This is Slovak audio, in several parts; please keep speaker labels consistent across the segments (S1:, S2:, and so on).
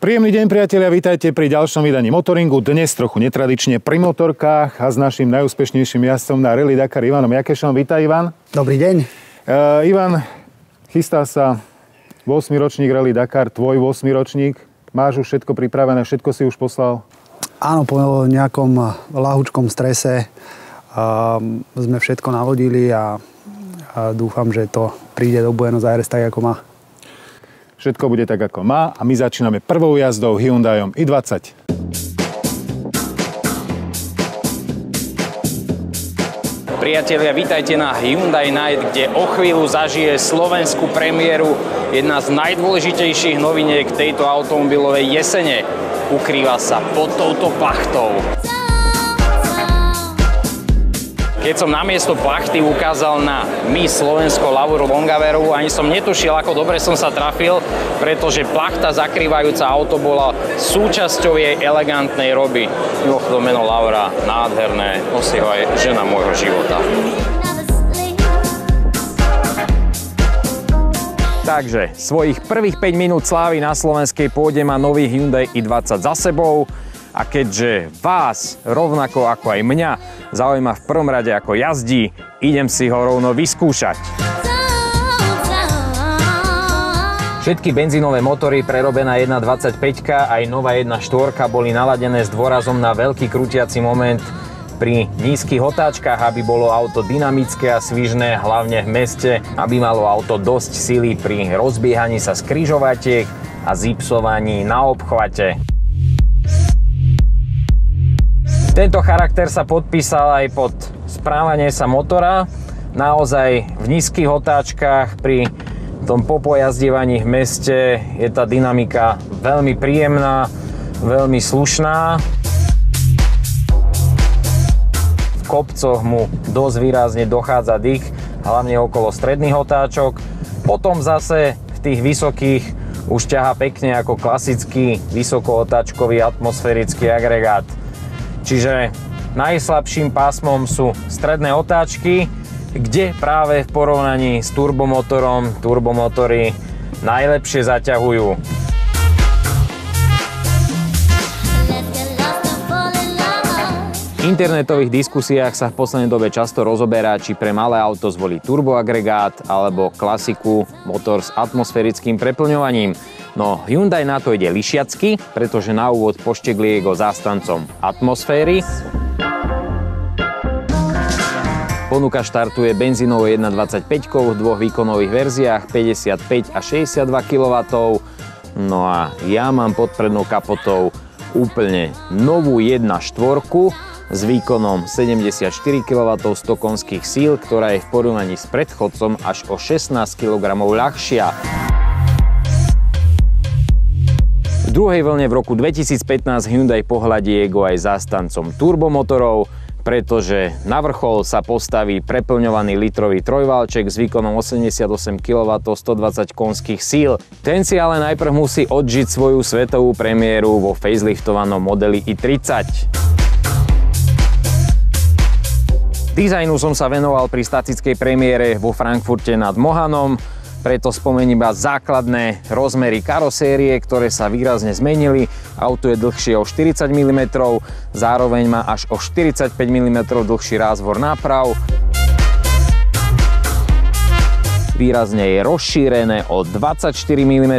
S1: Príjemný deň, priatelia, vítajte pri ďalšom vydaní Motoringu. Dnes trochu netradične pri motorkách a s našim najúspešnejším jazdcom na Rally Dakar Ivanom Jakešom. Vítaj, Ivan.
S2: Dobrý deň.
S1: Ivan, chystá sa 8. ročník Rally Dakar, tvoj 8. ročník. Máš už všetko pripravené, všetko si už poslal?
S2: Áno, po nejakom ľahučkom strese sme všetko navodili a dúfam, že to príde do Buenos Aires tak, ako má.
S1: Všetko bude tak, ako má a my začíname prvou jazdou Hyundaiom i20.
S3: Priatelia, vítajte na Hyundai Night, kde o chvíľu zažije slovenskú premiéru jedna z najdôležitejších noviniek tejto automobilovej jesene. Ukrýva sa pod touto plachtou. Keď som namiesto plachty ukázal na Miss Slovensko Lauru Longaverovú, ani som netušil, ako dobre som sa trafil, pretože plachta zakrývajúca auto bola súčasťou jej elegantnej roby. Mimochodom meno Laura, nádherné, nosí ho aj žena môjho života. Takže svojich prvých 5 minút slávy na slovenskej pôde má nový Hyundai i20 za sebou. A keďže vás, rovnako ako aj mňa, zaujíma v prvom rade ako jazdí, idem si ho rovno vyskúšať. Všetky benzínové motory prerobená 1.25 aj nová 1.4 boli naladené s dôrazom na veľký krútiaci moment pri nízkych otáčkach, aby bolo auto dynamické a svižné, hlavne v meste, aby malo auto dosť sily pri rozbiehaní sa z križovatiek a zipsovaní na obchvate. Tento charakter sa podpísal aj pod správanie sa motora. Naozaj v nízkych otáčkach pri tom popojazdievaní v meste je tá dynamika veľmi príjemná, veľmi slušná. V kopcoch mu dosť výrazne dochádza dých, hlavne okolo stredných otáčok. Potom zase v tých vysokých už ťahá pekne ako klasický vysokootáčkový atmosférický agregát. Čiže najslabším pásmom sú stredné otáčky, kde práve v porovnaní s turbomotorom turbomotory najlepšie zaťahujú. V internetových diskusiách sa v poslednej dobe často rozoberá, či pre malé auto zvoliť turboagregát alebo klasiku motor s atmosférickým preplňovaním. No Hyundai na to ide lišiacky, pretože na úvod poštekli jeho zástancom atmosféry. Ponuka štartuje benzínovou 1.25 v dvoch výkonových verziách 55 a 62 kW. No a ja mám pod prednou kapotou úplne novú 1.4 s výkonom 74 kW 100 konských síl, ktorá je v porovnaní s predchodcom až o 16 kg ľahšia. V druhej vlne v roku 2015 Hyundai pohľadí ego aj zástancom turbomotorov, pretože na vrchol sa postaví preplňovaný litrový trojvalček s výkonom 88 kW 120 konských síl. Ten si ale najprv musí odžiť svoju svetovú premiéru vo faceliftovanom modeli i30. Dizajnu som sa venoval pri statickej premiére vo Frankfurte nad Mohanom, preto spomeniem iba základné rozmery karosérie, ktoré sa výrazne zmenili. Auto je dlhšie o 40 mm, zároveň má až o 45 mm dlhší rázvor náprav. Výrazne je rozšírené o 24 mm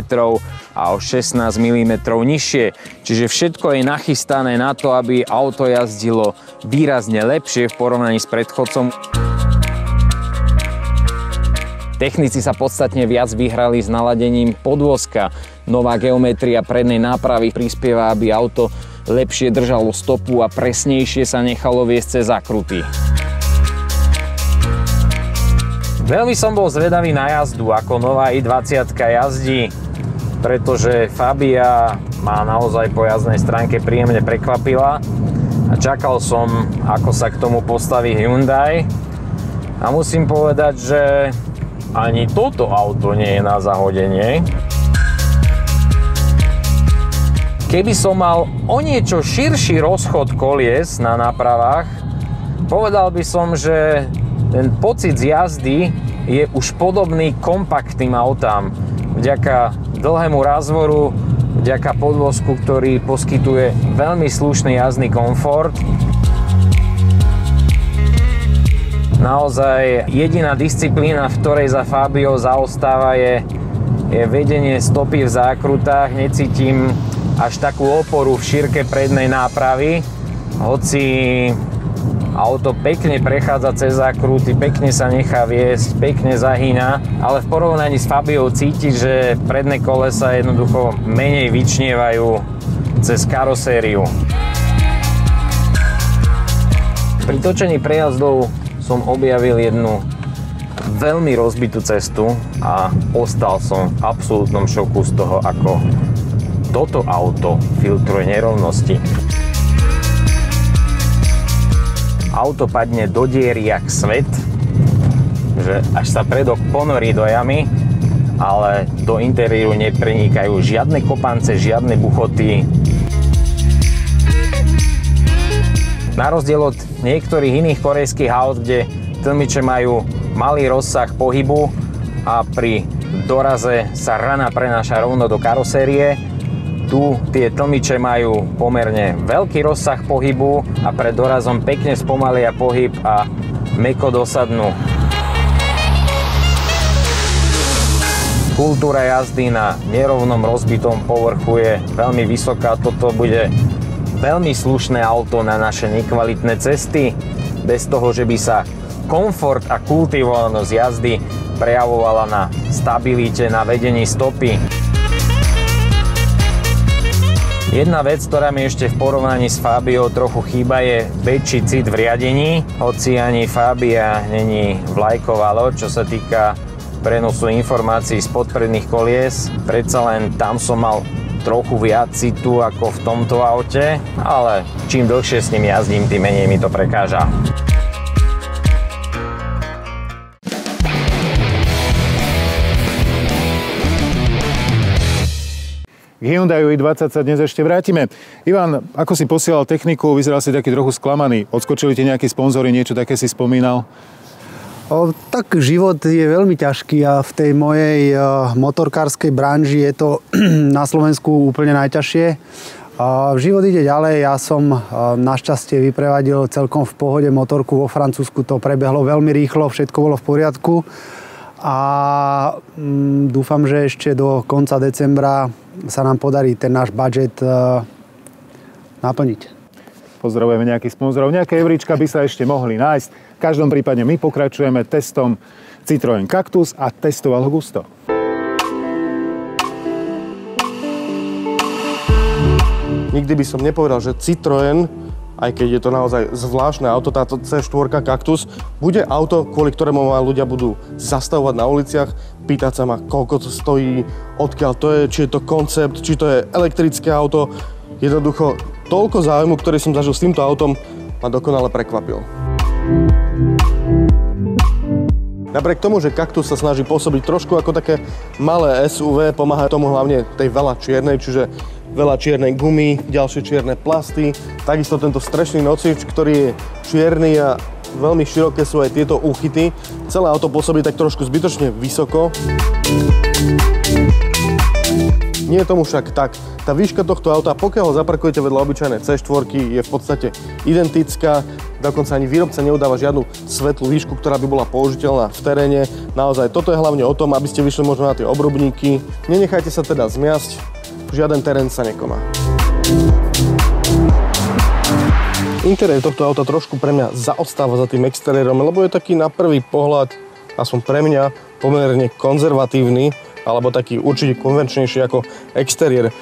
S3: a o 16 mm nižšie. Čiže všetko je nachystané na to, aby auto jazdilo výrazne lepšie v porovnaní s predchodcom. Technici sa podstatne viac vyhrali s naladením podvozka. Nová geometria prednej nápravy prispieva, aby auto lepšie držalo stopu a presnejšie sa nechalo viesť cez zakruty. Veľmi som bol zvedavý na jazdu, ako nová i20 jazdí, pretože Fabia ma naozaj po jazdnej stránke príjemne prekvapila a čakal som, ako sa k tomu postaví Hyundai. A musím povedať, že ani toto auto nie je na zahodenie. Keby som mal o niečo širší rozchod kolies na nápravách, povedal by som, že ten pocit z jazdy je už podobný kompaktným autám. Vďaka dlhému rázvoru vďaka podvozku, ktorý poskytuje veľmi slušný jazdný komfort. Naozaj jediná disciplína, v ktorej za Fabio zaostáva, je vedenie stopy v zákrutách. Necítim až takú oporu v šírke prednej nápravy, hoci auto pekne prechádza cez zákruty, pekne sa nechá viesť, pekne zahýna, ale v porovnaní s Fabiou cíti, že predné kolesa jednoducho menej vyčnievajú cez karosériu. Pri točení prejazdov som objavil jednu veľmi rozbitú cestu a ostal som v absolútnom šoku z toho, ako toto auto filtruje nerovnosti. Auto padne do diery jak svet, že až sa predok ponorí do jamy, ale do interiéru neprenikajú žiadne kopance, žiadne buchoty. Na rozdiel od niektorých iných korejských aut, kde tlmiče majú malý rozsah pohybu a pri doraze sa rana prenáša rovno do karosérie, tu tie tlmiče majú pomerne veľký rozsah pohybu a pred dorazom pekne spomalia pohyb a mäkko dosadnú. Kultúra jazdy na nerovnom rozbitom povrchu je veľmi vysoká. Toto bude veľmi slušné auto na naše nekvalitné cesty, bez toho, že by sa komfort a kultivovanosť jazdy prejavovala na stabilite, na vedení stopy. Jedna vec, ktorá mi ešte v porovnaní s Fabiou trochu chýba, je väčší cit v riadení, hoci ani Fabia není vlajková loď, čo sa týka prenosu informácií spod predných kolies. Predsa len tam som mal trochu viac citu ako v tomto aute, ale čím dlhšie s ním jazdím, tým menej mi to prekáža.
S1: K Hyundai i20 sa dnes ešte vrátime. Ivan, ako si posielal techniku, vyzeral si taký trochu sklamaný. Odskočili ti nejakí sponzori, niečo také si spomínal?
S2: Tak život je veľmi ťažký a v tej mojej motorkárskej branži je to na Slovensku úplne najťažšie. Život ide ďalej, ja som našťastie vyprevadil celkom v pohode motorku vo Francúzsku, to prebehlo veľmi rýchlo, všetko bolo v poriadku a dúfam, že ešte do konca decembra sa nám podarí ten náš budget naplniť.
S1: Pozdravujeme nejakých sponzorov, nejaké evríčka by sa ešte mohli nájsť. V každom prípade my pokračujeme testom Citroën Cactus a testoval ho Gusto.
S4: Nikdy by som nepovedal, že Citroën, aj keď je to naozaj zvláštne auto, táto C4 Cactus, bude auto, kvôli ktorému ľudia budú zastavovať na uliciach, pýtať sa ma, koľko to stojí, odkiaľ to je, či je to koncept, či to je elektrické auto. Jednoducho, toľko záujmu, ktorý som zažil s týmto autom, ma dokonale prekvapil. Napriek tomu, že Cactus sa snaží pôsobiť trošku ako také malé SUV, pomáha tomu hlavne tej veľa čiernej, čiže veľa čiernej gumy, ďalšie čierne plasty, takisto tento strešný nosič, ktorý je čierny a veľmi široké sú aj tieto úchyty. Celé auto pôsobí tak trošku zbytočne vysoko. Nie je tomu však tak. Tá výška tohto auta, pokiaľ ho zaparkujete vedľa obyčajnej C4, je v podstate identická. Dokonca ani výrobca neudáva žiadnu svetlú výšku, ktorá by bola použiteľná v teréne. Naozaj, toto je hlavne o tom, aby ste vyšli možno na tie obrubníky. Nenechajte sa teda zmiasť, žiaden terén sa nekoná. Interiér tohto auta trošku pre mňa zaostáva za tým exteriérom, lebo je taký na prvý pohľad, aspoň pre mňa, pomerne konzervatívny, alebo taký určite konvenčnejší ako exteriér.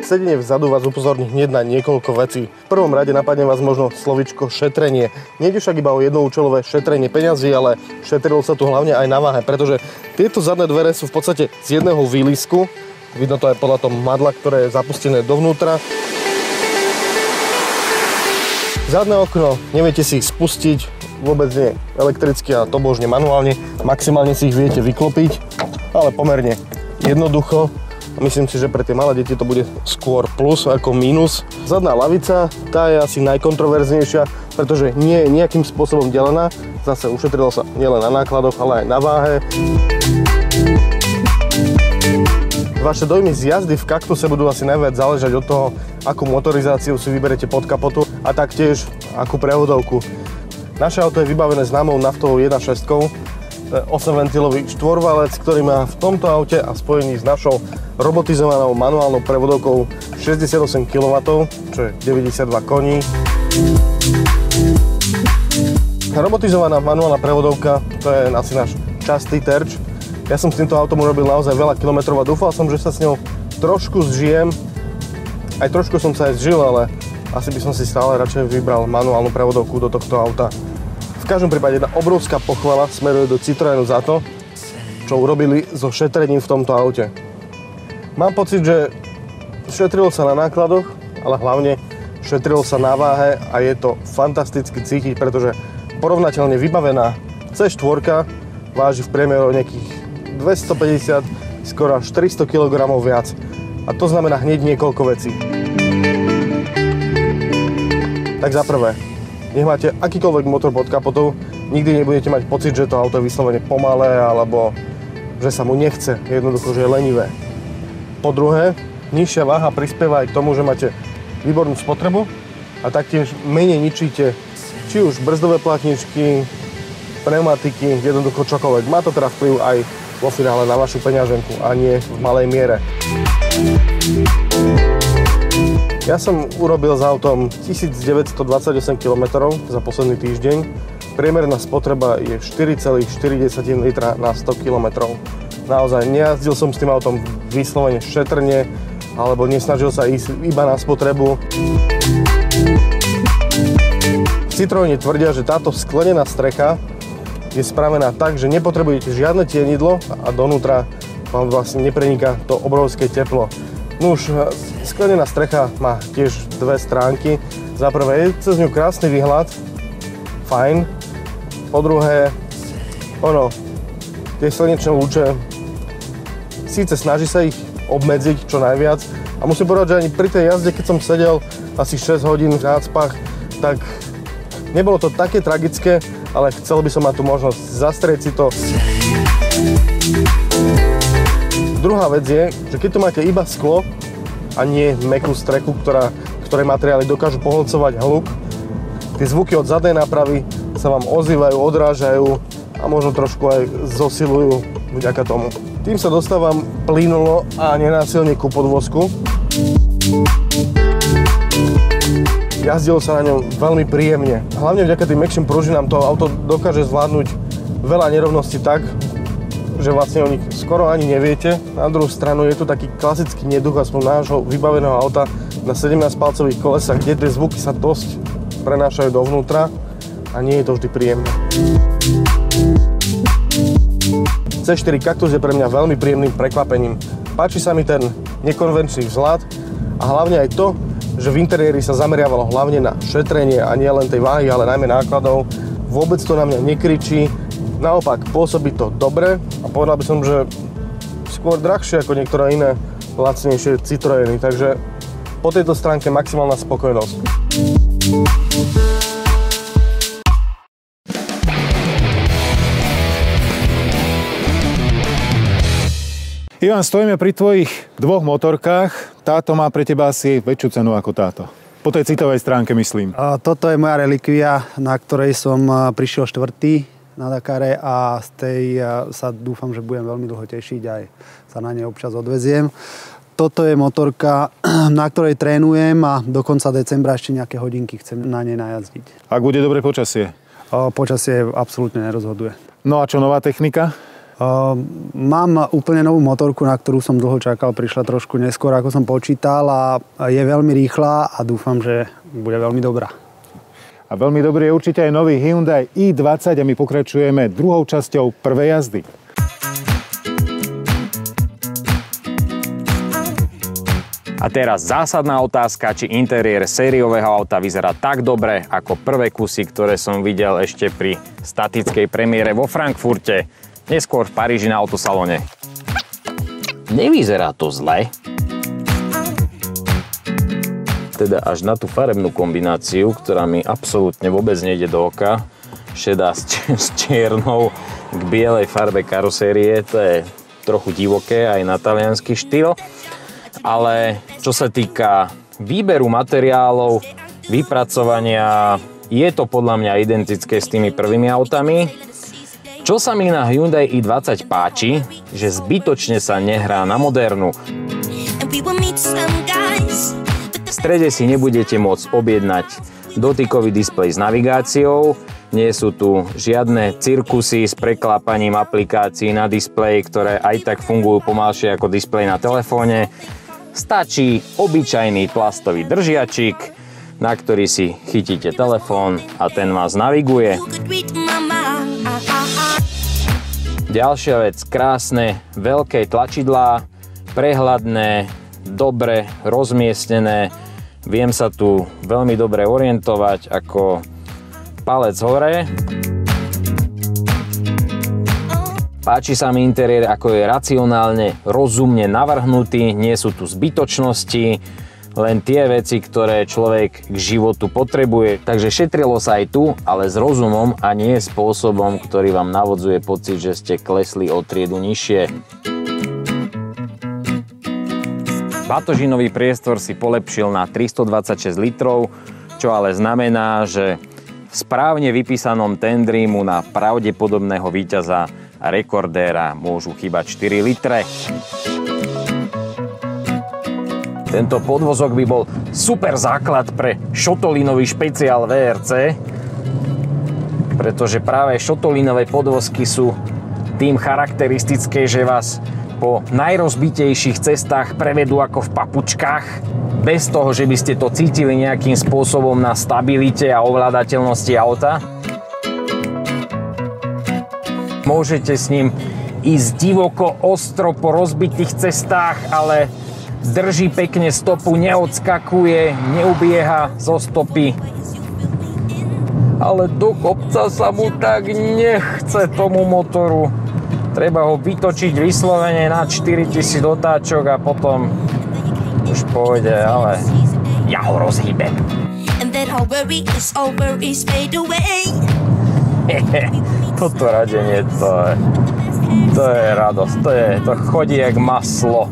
S4: Sedenie vzadu vás upozorní hneď na niekoľko vecí. V prvom rade napadne vás možno slovičko šetrenie. Nejde však iba o jednoúčelové šetrenie peňazí, ale šetrilo sa tu hlavne aj na váhe, pretože tieto zadné dvere sú v podstate z jedného výlisku. Vidno to aj podľa toho madla, ktoré je zapustené dovnútra. Zadné okno, neviete si ich spustiť, vôbec nie elektricky a to božne manuálne. Maximálne si ich viete vyklopiť, ale pomerne jednoducho. Myslím si, že pre tie malé deti to bude skôr plus ako mínus. Zadná lavica, tá je asi najkontroverznejšia, pretože nie je nejakým spôsobom delená. Zase ušetrilo sa nielen na nákladoch, ale aj na váhe. Vaše dojmy z jazdy v Kaktuse budú asi najviac záležať od toho, akú motorizáciu si vyberete pod kapotu a taktiež akú prevodovku. Naše auto je vybavené známou naftovou 1.6, 8-ventilový štvorvalec, ktorý má v tomto aute a spojení s našou robotizovanou manuálnou prevodovkou 68 kW, čo je 92 koní. Robotizovaná manuálna prevodovka, to je asi náš častý terč. Ja som s týmto autom urobil naozaj veľa kilometrov a dúfal som, že sa s ňou trošku zžijem. Aj trošku som sa aj zžil, ale asi by som si stále radšej vybral manuálnu prevodovku do tohto auta. V každom prípade jedna obrovská pochvala smeruje do Citroenu za to, čo urobili so šetrením v tomto aute. Mám pocit, že šetrilo sa na nákladoch, ale hlavne šetrilo sa na váhe a je to fantasticky cítiť, pretože porovnateľne vybavená C4 váži v priemeru nejakých 250, skoro až 400 kg viac. A to znamená hneď niekoľko vecí. Tak za prvé, nech máte akýkoľvek motor pod kapotou, nikdy nebudete mať pocit, že to auto je vyslovene pomalé, alebo že sa mu nechce, jednoducho, že je lenivé. Po druhé, nižšia váha prispieva aj k tomu, že máte výbornú spotrebu a taktiež menej ničíte či už brzdové platničky, pneumatiky, jednoducho čokoľvek. Má to teda vplyv aj vo finále na vašu peňaženku a nie v malej miere. Ja som urobil s autom 1928 km za posledný týždeň. Priemerná spotreba je 4,4 litra na 100 km. Naozaj nejazdil som s tým autom vyslovene šetrne alebo nesnažil sa ísť iba na spotrebu. V Citroene tvrdia, že táto sklenená strecha je spravená tak, že nepotrebujete žiadne tienidlo a donútra vám vlastne nepreniká to obrovské teplo. No už sklenená strecha má tiež dve stránky. Za prvé je cez ňu krásny výhľad, fajn. Po druhé, tie slnečné lúče, síce snaží sa ich obmedziť čo najviac a musím povedať, že ani pri tej jazde, keď som sedel asi 6 hodín v nácpách, tak nebolo to také tragické, ale chcel by som mať tú možnosť zastrieť si to. Druhá vec je, že keď tu máte iba sklo a nie mäkkú strechu, ktoré materiály dokážu pohlcovať hluk, tie zvuky od zadnej nápravy sa vám ozývajú, odrážajú a možno trošku aj zosilujú vďaka tomu. Tým sa dostávam plynulo a nenásilne ku podvozku. Jazdilo sa na ňom veľmi príjemne. Hlavne vďaka tým mäkším pružinám to auto dokáže zvládnuť veľa nerovností tak, že vlastne o nich skoro ani neviete. Na druhú stranu je tu taký klasický neduch aspoň nášho vybaveného auta na 17-palcových kolesách, kde tie zvuky sa dosť prenášajú dovnútra a nie je to vždy príjemné. C4 Cactus je pre mňa veľmi príjemným prekvapením. Páči sa mi ten nekonvenčný vzhľad a hlavne aj to, že v interiéri sa zameriavalo hlavne na šetrenie a nie len tej váhy, ale najmä nákladov. Vôbec to na mňa nekričí, naopak pôsobí to dobre a povedal by som, že skôr drahšie ako niektoré iné lacnejšie Citroeny, takže po tejto stránke maximálna spokojnosť.
S1: Ivan, stojíme pri tvojich dvoch motorkách. Táto má pre teba asi väčšiu cenu ako táto. Po tej citovej stránke, myslím.
S2: Toto je moja relikvia, na ktorej som prišiel štvrtý na Dakare a z tej sa dúfam, že budem veľmi dlho tešiť, aj sa na nej občas odveziem. Toto je motorka, na ktorej trénujem a do konca decembra ešte nejaké hodinky chcem na nej najazdiť.
S1: Ak bude dobre počasie?
S2: Počasie absolútne nerozhoduje.
S1: No a čo nová technika?
S2: Mám úplne novú motorku, na ktorú som dlho čakal. Prišla trošku neskôr, ako som počítal a je veľmi rýchla a dúfam, že bude veľmi dobrá.
S1: A veľmi dobrý je určite aj nový Hyundai i20 a my pokračujeme druhou časťou prvej jazdy.
S3: A teraz zásadná otázka, či interiér sériového auta vyzerá tak dobre ako prvé kusy, ktoré som videl ešte pri statickej premiére vo Frankfurte, neskôr v Paríži na autosalóne. Nevyzerá to zle. Teda až na tú farebnú kombináciu, ktorá mi absolútne vôbec nejde do oka. Šedá s čiernou k bielej farbe karosérie, to je trochu divoké aj na taliansky štýl. Ale čo sa týka výberu materiálov, vypracovania, je to podľa mňa identické s tými prvými autami. Čo sa mi na Hyundai i20 páči, že zbytočne sa nehrá na modernu. V strede si nebudete môcť objednať dotykový displej s navigáciou, nie sú tu žiadne cirkusy s preklápaním aplikácií na displeji, ktoré aj tak fungujú pomalšie ako displej na telefóne. Stačí obyčajný plastový držiačik, na ktorý si chytíte telefón a ten vás naviguje. Ďalšia vec, krásne, veľké tlačidlá, prehľadné, dobre rozmiestnené. Viem sa tu veľmi dobre orientovať ako palec hore. Páči sa mi interiér, ako je racionálne, rozumne navrhnutý, nie sú tu zbytočnosti, len tie veci, ktoré človek k životu potrebuje. Takže šetrilo sa aj tu, ale s rozumom a nie spôsobom, ktorý vám navodzuje pocit, že ste klesli o triedu nižšie. Batožinový priestor si polepšil na 326 litrov, čo ale znamená, že v správne vypísanom tendri mu na pravdepodobného víťaza a rekordéra môžu chýbať 4 litre. Tento podvozok by bol super základ pre šotolínový špeciál VRC, pretože práve šotolínové podvozky sú tým charakteristické, že vás po najrozbitejších cestách prevedú ako v papučkách, bez toho, že by ste to cítili nejakým spôsobom na stabilite a ovládateľnosti auta. Môžete s ním ísť divoko, ostro po rozbitých cestách, ale drží pekne stopu, neodskakuje, neubieha zo stopy. Ale do kopca sa mu tak nechce tomu motoru. Treba ho vytočiť vyslovene na 4000 otáčok a potom už pôjde, ale ja ho rozhýbem. Toto radenie, to je radosť, to chodí jak maslo.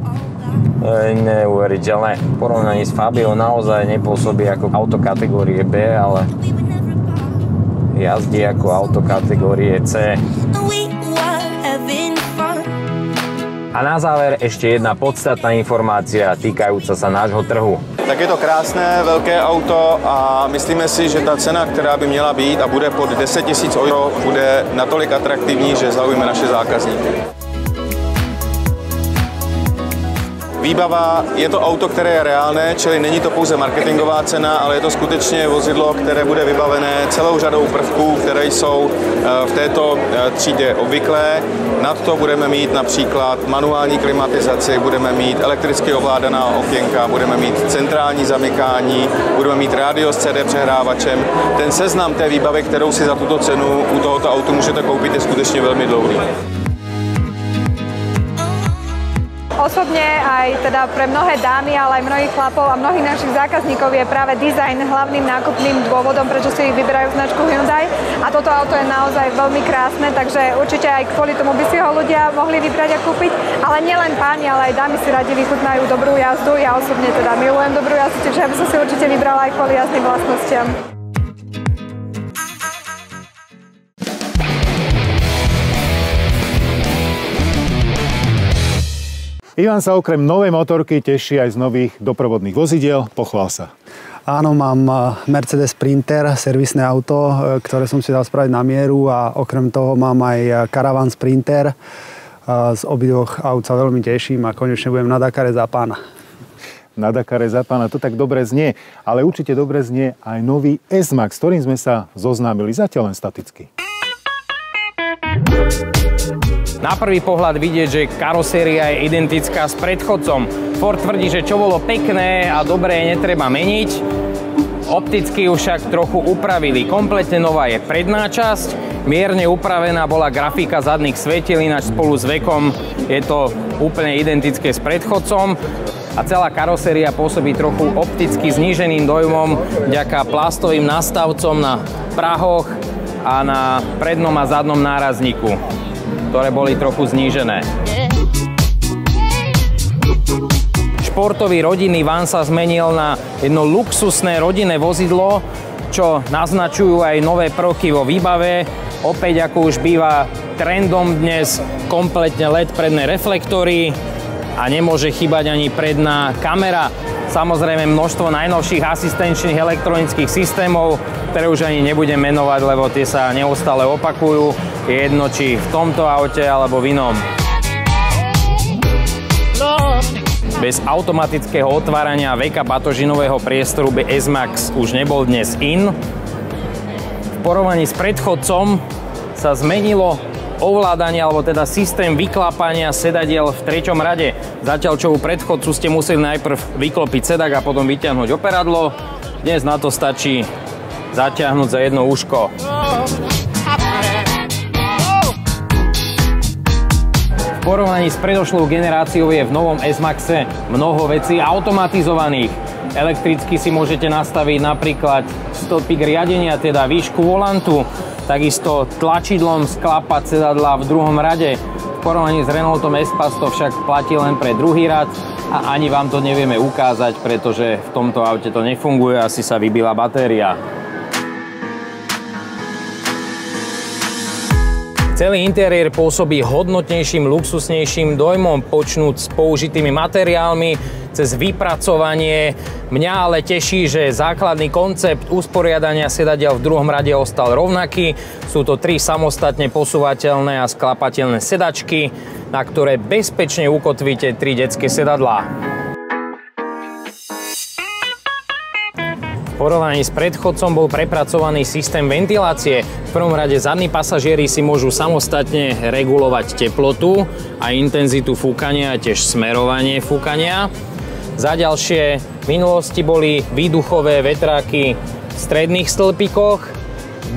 S3: Neuveriteľné. V porovnaní s Fabiou naozaj nepôsobí ako auto kategórie B, ale jazdí ako auto kategórie C. A na záver ešte jedna podstatná informácia týkajúca sa nášho trhu.
S5: Tak je to krásné, velké auto a myslíme si, že ta cena, která by měla být a bude pod 10 000 euro, bude natolik atraktivní, že zaujme naše zákazníky. Výbava, je to auto, které je reálné, čili není to pouze marketingová cena, ale je to skutečně vozidlo, které bude vybavené celou řadou prvků, které jsou v této třídě obvyklé. Nad to budeme mít například manuální klimatizaci, budeme mít elektricky ovládaná okénka, budeme mít centrální zamykání, budeme mít rádio s CD přehrávačem. Ten seznam té výbavy, kterou si za tuto cenu u tohoto autu můžete koupit, je skutečně velmi dlouhý.
S6: Osobne aj teda pre mnohé dámy, ale aj mnohých chlapov a mnohých našich zákazníkov je práve dizajn hlavným nákupným dôvodom, prečo si vyberajú značku Hyundai. A toto auto je naozaj veľmi krásne, takže určite aj kvôli tomu by si ho ľudia mohli vybrať a kúpiť. Ale nielen páni, ale aj dámy si radi vychutnajú dobrú jazdu. Ja osobne teda milujem dobrú jazdu, takže ja by som si určite vybrala aj kvôli jazdným vlastnostiam.
S1: Ivan sa okrem novej motorky teší aj z nových doprovodných vozidiel. Pochvál sa.
S2: Áno, mám Mercedes Sprinter, servisné auto, ktoré som si dal spraviť na mieru a okrem toho mám aj Caravan Sprinter. Z obidvoch aut sa veľmi teším a konečne budem na Dakare za pána.
S1: Na Dakare za pána, to tak dobre znie, ale určite dobre znie aj nový S-Max, s ktorým sme sa zoznámili zatiaľ len staticky.
S3: Na prvý pohľad vidieť, že karoséria je identická s predchodcom. Ford tvrdí, že čo bolo pekné a dobré netreba meniť. Opticky ju však trochu upravili. Kompletne nová je predná časť, mierne upravená bola grafika zadných svetiel, ináč spolu s vekom je to úplne identické s predchodcom. A celá karoséria pôsobí trochu opticky zníženým dojmom vďaka plastovým nastavcom na prahoch a na prednom a zadnom nárazníku, ktoré boli trochu znížené. Športový rodinný van sa zmenil na jedno luxusné rodinné vozidlo, čo naznačujú aj nové prvky vo výbave. Opäť, ako už býva trendom dnes, kompletne LED predné reflektory a nemôže chýbať ani predná kamera. Samozrejme množstvo najnovších asistenčných elektronických systémov, ktoré už ani nebudem menovať, lebo tie sa neustále opakujú. Je jedno, či v tomto aute alebo v inom. Bez automatického otvárania veka batožinového priestoru by S-Max už nebol dnes in. V porovnaní s predchodcom sa zmenilo ovládanie, alebo teda systém vyklápania sedadiel v 3. rade. Zatiaľ čo u predchodcu ste museli najprv vyklopiť sedak a potom vyťahnuť operadlo. Dnes na to stačí zaťahnuť za jedno uško. V porovnaní s predošlou generáciou je v novom S-Maxe mnoho vecí automatizovaných. Elektricky si môžete nastaviť napríklad stĺpik riadenia, teda výšku volantu, takisto tlačidlom sklapať sedadla v 2. rade. V porovnaní s Renaultom Espace to však platí len pre 2. rad a ani vám to nevieme ukázať, pretože v tomto aute to nefunguje, asi sa vybila batéria. Celý interiér pôsobí hodnotnejším, luxusnejším dojmom, počnúť s použitými materiálmi, cez vypracovanie. Mňa ale teší, že základný koncept usporiadania sedadiel v 2. rade ostal rovnaký. Sú to 3 samostatne posúvateľné a sklapateľné sedačky, na ktoré bezpečne ukotvíte 3 detské sedadlá. V porovnaní s predchodcom bol prepracovaný systém ventilácie. V prvom rade zadní pasažieri si môžu samostatne regulovať teplotu a intenzitu fúkania a tiež smerovanie fúkania. Za ďalšie, v minulosti boli výduchové vetráky v stredných stĺpikoch,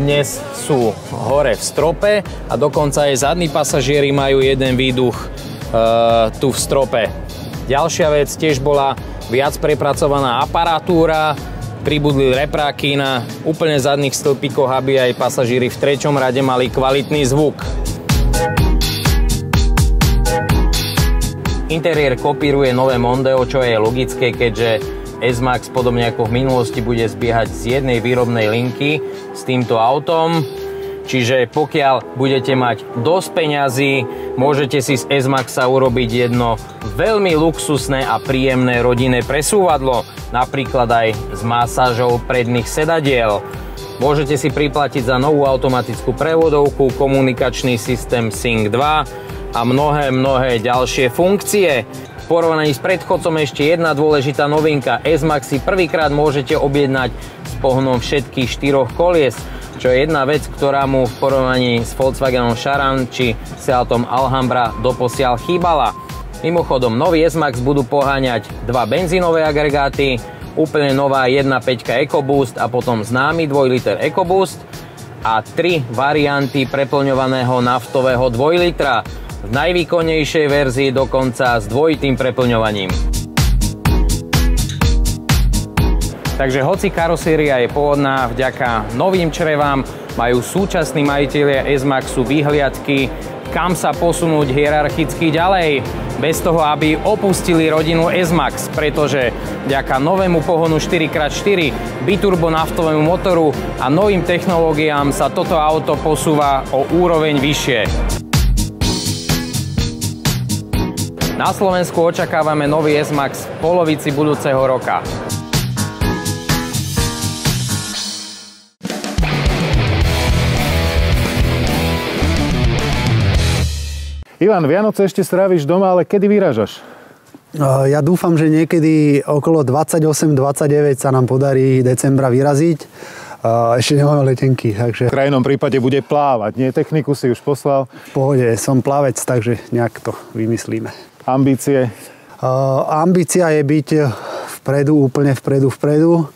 S3: dnes sú hore v strope a dokonca aj zadní pasažieri majú jeden výduch tu v strope. Ďalšia vec, tiež bola viac prepracovaná aparatúra, pribudli repráky na úplne zadných stĺpikoch, aby aj pasažieri v 3. rade mali kvalitný zvuk. Interiér kopíruje nové Mondeo, čo je logické, keďže S-Max podobne ako v minulosti bude zbiehať z jednej výrobnej linky s týmto autom. Čiže pokiaľ budete mať dosť peňazí, môžete si z S-Maxa urobiť jedno veľmi luxusné a príjemné rodinné presúvadlo, napríklad aj s masážou predných sedadiel. Môžete si priplatiť za novú automatickú prevodovku, komunikačný systém Sync 2 a mnohé ďalšie funkcie. V porovnaní s predchodcom ešte jedna dôležitá novinka. S-Max si prvýkrát môžete objednať s pohonom všetkých 4 kolies, čo je jedna vec, ktorá mu v porovnaní s Volkswagenom Charan či Seatom Alhambra doposiaľ chýbala. Mimochodom, nový S-Max budú poháňať 2 benzínové agregáty, úplne nová 1.5 EcoBoost a potom známy 2 liter EcoBoost a 3 varianty preplňovaného naftového 2 litra. V najvýkonnejšej verzii dokonca s dvojitým preplňovaním. Takže hoci karoséria je pôvodná, vďaka novým črevám majú súčasní majitelia S-Maxu výhliadky, kam sa posunúť hierarchicky ďalej, bez toho, aby opustili rodinu S-Max, pretože vďaka novému pohonu 4x4, biturbo naftovému motoru a novým technológiám sa toto auto posúva o úroveň vyššie. Na Slovensku očakávame nový S-Max v polovici budúceho roka.
S1: Ivan, Vianoce ešte stráviš doma, ale kedy vyrážaš?
S2: Ja dúfam, že niekedy okolo 28-29 sa nám podarí decembra vyraziť. Ešte nemáme letenky, takže...
S1: V krajnom prípade bude plávať, nie? Techniku si už poslal?
S2: V pohode, som plavec, takže nejak to vymyslíme.
S1: Ambície?
S2: Ambícia je byť vpredu, úplne vpredu.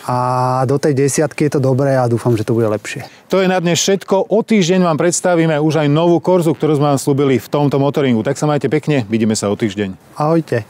S2: A do tej 10 je to dobré a dúfam, že to bude lepšie.
S1: To je na dnes všetko. O týždeň vám predstavíme už aj novú Corsu, ktorú sme vám slúbili v tomto motoringu. Tak sa majte pekne, vidíme sa o týždeň.
S2: Ahojte.